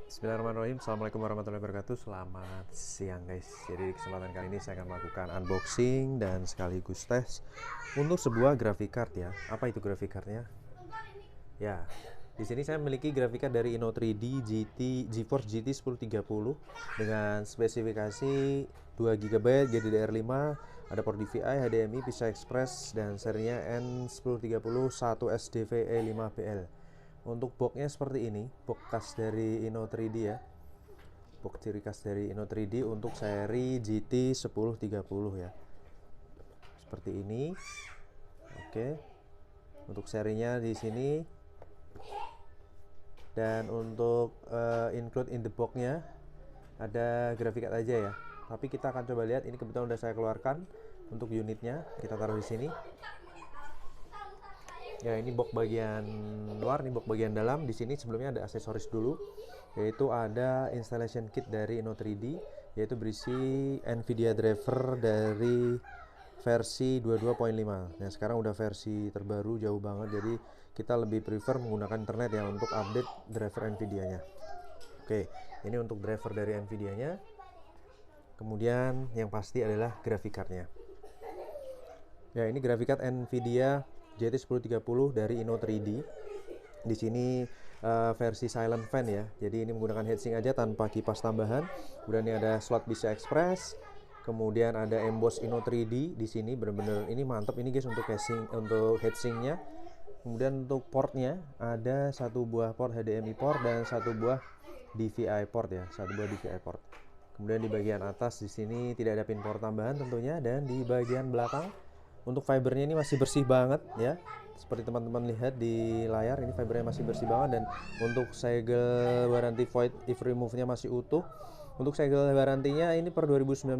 Bismillahirrahmanirrahim. Assalamualaikum warahmatullahi wabarakatuh. Selamat siang guys. Jadi di kesempatan kali ini saya akan melakukan unboxing dan sekaligus tes untuk sebuah graphic card ya. Apa itu graphic cardnya? Ya, di sini saya memiliki graphic card dari Inno3D GeForce GT 1030 dengan spesifikasi 2 GB GDDR5, ada port DVI, HDMI, PCI Express dan serinya N1030 1SDVE5BL. Untuk boxnya seperti ini, box khas dari Inno3D ya. Box ciri khas dari Inno3D untuk seri GT 1030 ya. Seperti ini. Oke. Untuk serinya di sini. Dan untuk include in the box-nya ada graphic card aja ya. Tapi kita akan coba lihat, ini kebetulan udah saya keluarkan untuk unitnya. Kita taruh di sini. Ya, ini box bagian luar, ini box bagian dalam. Di sini sebelumnya ada aksesoris dulu, yaitu ada installation kit dari Inno3D, yaitu berisi Nvidia driver dari versi 22.5. Nah, sekarang udah versi terbaru jauh banget, jadi kita lebih prefer menggunakan internet ya untuk update driver Nvidia-nya. Oke, ini untuk driver dari Nvidia-nya. Kemudian yang pasti adalah graphic card-nya. Ya, ini graphic card Nvidia GT 1030 dari Inno3D. Di sini versi silent fan ya. Jadi ini menggunakan heatsink aja tanpa kipas tambahan. Kemudian ini ada slot PCI Express. Kemudian ada emboss Inno3D di sini, benar-benar ini mantap ini guys untuk casing, untuk heatsinknya. Kemudian untuk portnya ada satu buah port HDMI port dan satu buah DVI port ya, satu buah DVI port. Kemudian di bagian atas di sini tidak ada pin port tambahan tentunya, dan di bagian belakang untuk fibernya ini masih bersih banget ya. Seperti teman-teman lihat di layar, ini fibernya masih bersih banget, dan untuk segel warranty void if remove-nya masih utuh. Untuk segel garantinya ini per 2019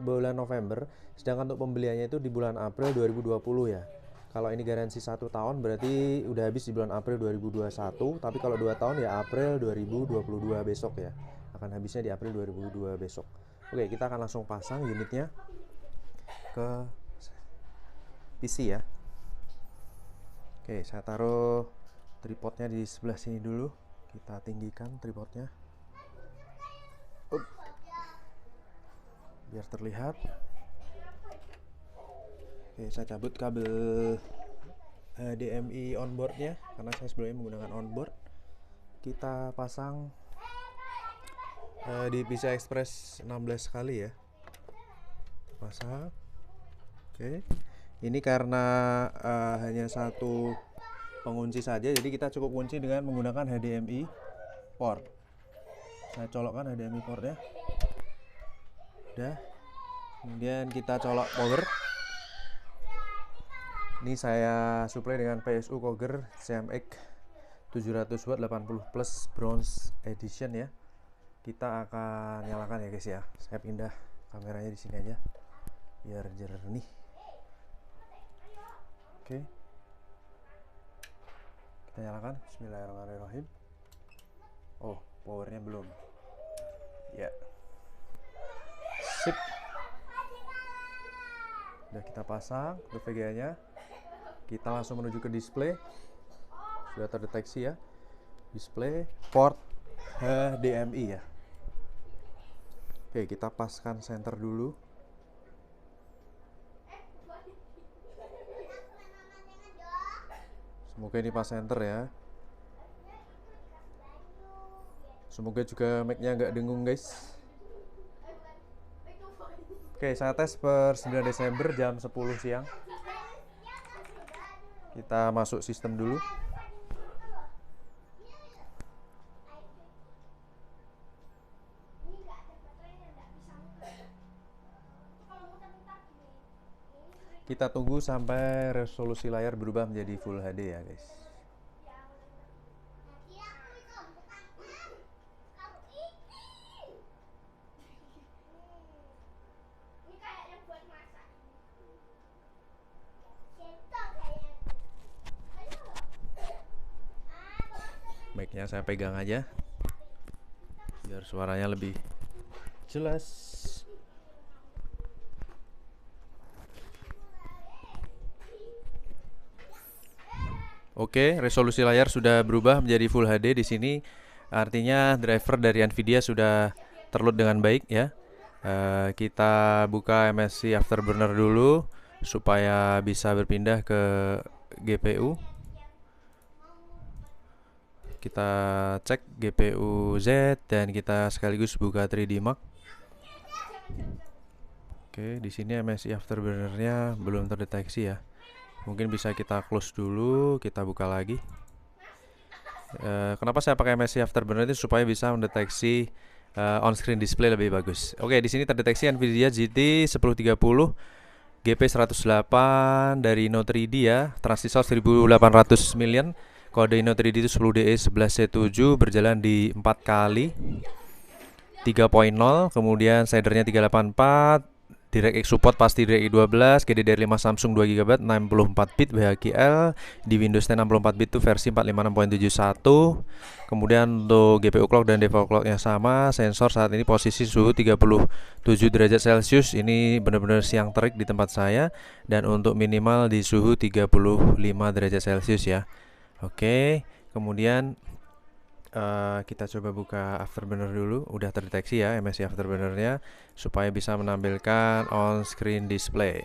bulan November, sedangkan untuk pembeliannya itu di bulan April 2020 ya. Kalau ini garansi 1 tahun berarti udah habis di bulan April 2021, tapi kalau 2 tahun ya April 2022 besok ya. Akan habisnya di April 2022 besok. Oke, kita akan langsung pasang unitnya ke PC ya. Oke, saya taruh tripodnya di sebelah sini dulu. Kita tinggikan tripodnya biar terlihat. Oke, saya cabut kabel HDMI onboardnya karena saya sebelumnya menggunakan onboard. Kita pasang di PCI Express 16 kali ya. Pasang. Oke, ini karena hanya satu pengunci saja, jadi kita cukup kunci dengan menggunakan HDMI port. Saya colokkan HDMI portnya. Udah. Kemudian kita colok power. Ini saya supply dengan PSU Coger CMX 700 watt 80 plus bronze edition ya. Kita akan nyalakan ya guys ya. Saya pindah kameranya di sini aja biar jernih. Oke. Kita nyalakan. Bismillahirrahmanirrahim. Oh, powernya belum. Ya. Sip. Udah kita pasang untuk VGA-nya. Kita langsung menuju ke display. Sudah terdeteksi ya. Display port HDMI ya. Oke, kita paskan center dulu. Semoga ini pas center ya. Semoga juga mic-nya nggak dengung guys. Oke, saya tes per 9 Desember jam 10 siang. Kita masuk sistem dulu. Kita tunggu sampai resolusi layar berubah menjadi Full HD ya guys. Mic-nya saya pegang aja biar suaranya lebih jelas. Oke, resolusi layar sudah berubah menjadi Full HD di sini. Artinya driver dari Nvidia sudah terload dengan baik ya. Kita buka MSI Afterburner dulu supaya bisa berpindah ke GPU. Kita cek GPU Z dan kita sekaligus buka 3D Mark. Oke, di sini MSI Afterburner-nya belum terdeteksi ya. Mungkin bisa kita close dulu, kita buka lagi. Kenapa saya pakai MSI Afterburner itu supaya bisa mendeteksi on-screen display lebih bagus. Oke, di sini terdeteksi Nvidia GT 1030 GP108 dari Inno3D ya, transistor 1800 million. Kode Inno3D itu 10DE11C7, berjalan di 4 kali 3.0, kemudian shadernya 384, DirectX support pasti DirectX 12, GDDR5 Samsung 2GB 64 bit VHGL, di Windows 10 64 bit itu versi 456.71. Kemudian untuk GPU clock dan default clocknya sama. Sensor saat ini posisi suhu 37 derajat Celcius, ini benar-benar siang terik di tempat saya, dan untuk minimal di suhu 35 derajat Celcius ya. Oke, kemudian kita coba buka Afterburner dulu. Udah terdeteksi ya MSI Afterburner-nya, supaya bisa menampilkan on-screen display.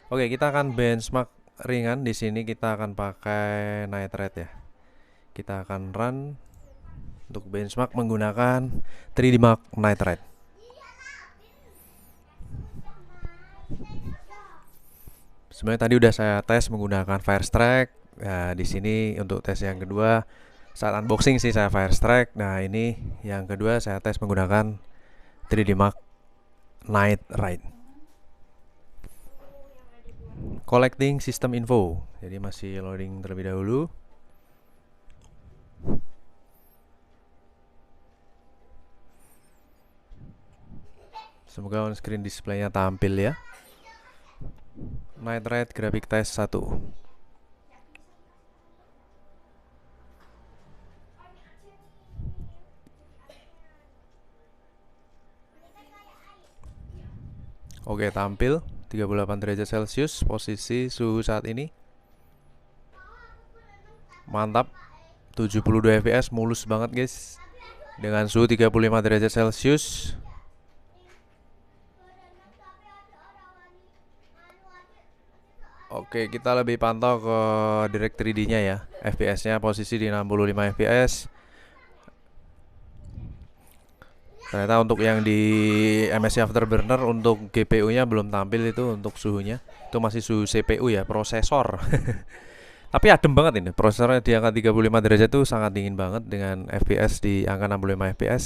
Oke, kita akan benchmark ringan. Di sini kita akan pakai Night Ride ya. Kita akan run untuk benchmark menggunakan 3D Mark Night Ride. Sebenarnya tadi udah saya tes menggunakan Firestrike. Nah, di sini untuk tes yang kedua saat unboxing sih saya Firestrike. Nah, ini yang kedua saya tes menggunakan 3D Mark Night Ride. Collecting system info. Jadi masih loading terlebih dahulu. Semoga on screen display-nya tampil ya. Night Ride graphic test 1. Oke, tampil 38 derajat Celcius posisi suhu saat ini. Mantap. 72 fps, mulus banget guys. Dengan suhu 35 derajat Celcius. Oke, kita lebih pantau ke Direct 3D-nya ya. FPS-nya posisi di 65 fps. Ternyata untuk yang di MSI Afterburner untuk GPU-nya belum tampil itu untuk suhunya. Itu masih suhu CPU ya, prosesor. Tapi adem banget ini. Prosesornya di angka 35 derajat itu sangat dingin banget dengan FPS di angka 65 fps.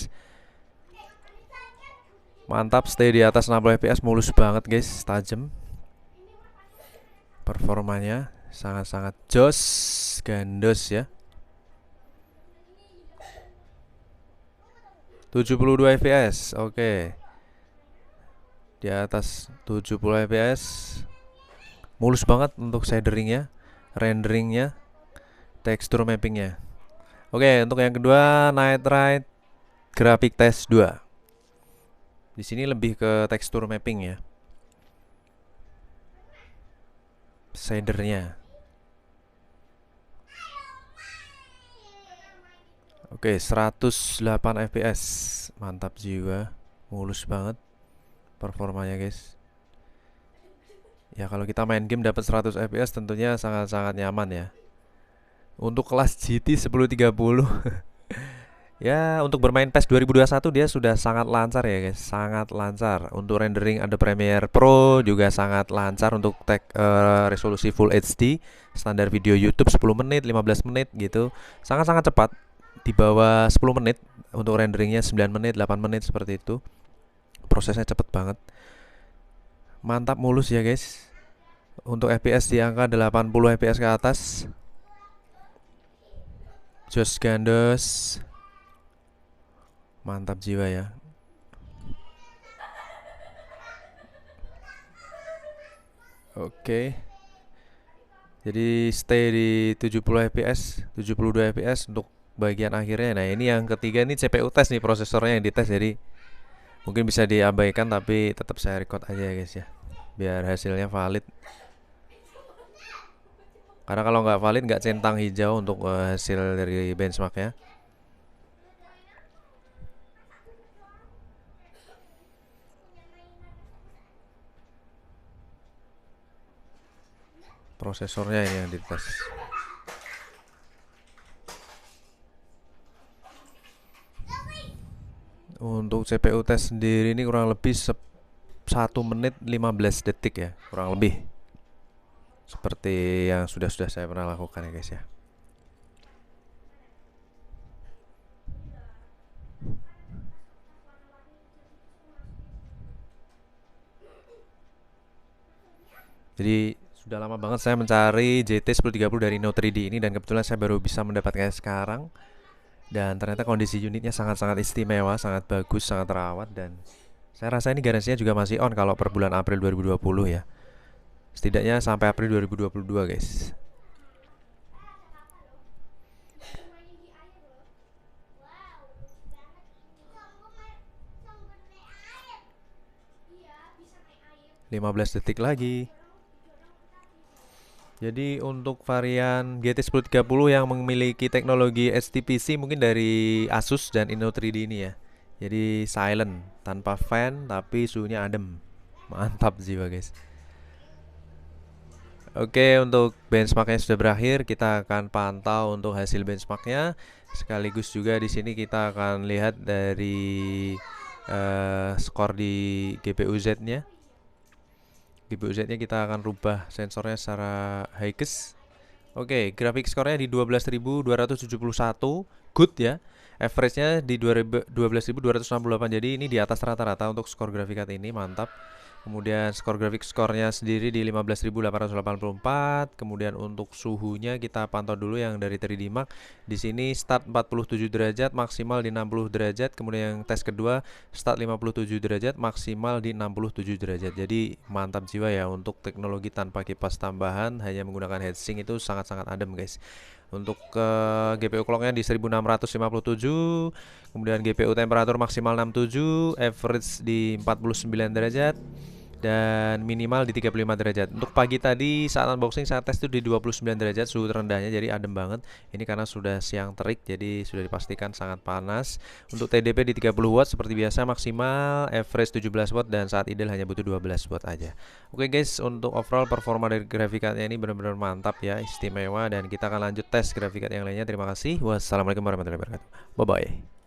Mantap, stay di atas 60 fps, mulus banget guys, tajam. Performanya sangat-sangat jos, gandos ya. 72 fps, oke. Di atas 70 fps, mulus banget untuk shaderingnya, renderingnya, texture mappingnya. Oke, untuk yang kedua Night Ride graphic test 2. Di sini lebih ke texture mapping ya, shadernya. Oke, 108 fps, mantap jiwa, mulus banget performanya guys. Ya kalau kita main game dapat 100 fps tentunya sangat-sangat nyaman ya. Untuk kelas GT 1030 ya, untuk bermain PES 2021 dia sudah sangat lancar ya guys, sangat lancar. Untuk rendering ada Premiere Pro juga sangat lancar. Untuk resolusi Full HD standar video YouTube 10 menit, 15 menit gitu, sangat-sangat cepat. Di bawah 10 menit untuk renderingnya, 9 menit, 8 menit seperti itu. Prosesnya cepet banget. Mantap, mulus ya guys. Untuk FPS di angka 80 fps ke atas. Jos gandos. Mantap jiwa ya. Oke. Jadi stay di 70 fps, 72 fps untuk bagian akhirnya. Nah, ini yang ketiga, ini CPU test nih, prosesornya yang dites. Jadi mungkin bisa diabaikan, tapi tetap saya record aja ya guys ya, biar hasilnya valid. Karena kalau nggak valid nggak centang hijau untuk hasil dari benchmarknya. Prosesornya ini yang dites. Untuk CPU tes sendiri ini kurang lebih 1 menit 15 detik ya, kurang lebih. Seperti yang sudah saya pernah lakukan ya guys ya. Jadi sudah lama banget saya mencari JT 1030 dari Inno3D ini, dan kebetulan saya baru bisa mendapatkannya sekarang. Dan ternyata kondisi unitnya sangat-sangat istimewa, sangat bagus, sangat terawat, dan saya rasa ini garansinya juga masih on kalau per bulan April 2020 ya. Setidaknya sampai April 2022 guys. ...15 detik lagi. Jadi untuk varian GT 1030 yang memiliki teknologi STPC mungkin dari Asus dan Inno3D ini ya. Jadi silent, tanpa fan, tapi suhunya adem. Mantap jiwa guys. Oke, untuk benchmarknya sudah berakhir. Kita akan pantau untuk hasil benchmarknya. Sekaligus juga di sini kita akan lihat dari skor di GPU Z-nya. GPU Z-nya kita akan rubah sensornya secara high-kes. Oke, grafik skornya di 12.271 good ya. Average-nya di 12.268. Jadi ini di atas rata-rata untuk skor grafik card ini, mantap. Kemudian skor grafik skornya sendiri di 15.884. Kemudian untuk suhunya kita pantau dulu yang dari 3D Mark. Di sini start 47 derajat, maksimal di 60 derajat. Kemudian yang tes kedua start 57 derajat, maksimal di 67 derajat. Jadi mantap jiwa ya, untuk teknologi tanpa kipas tambahan, hanya menggunakan heatsink itu sangat-sangat adem guys. Untuk GPU clocknya di 1657. Kemudian GPU temperatur maksimal 67, average di 49 derajat, dan minimal di 35 derajat. Untuk pagi tadi saat unboxing saya tes itu di 29 derajat suhu terendahnya, jadi adem banget. Ini karena sudah siang terik, jadi sudah dipastikan sangat panas. Untuk TDP di 30 watt seperti biasa, maksimal average 17 watt, dan saat idle hanya butuh 12 watt aja. Oke guys, untuk overall performa dari grafik cardnya ini benar-benar mantap ya, istimewa, dan kita akan lanjut tes grafik card yang lainnya. Terima kasih. Wassalamualaikum warahmatullahi wabarakatuh. Bye bye.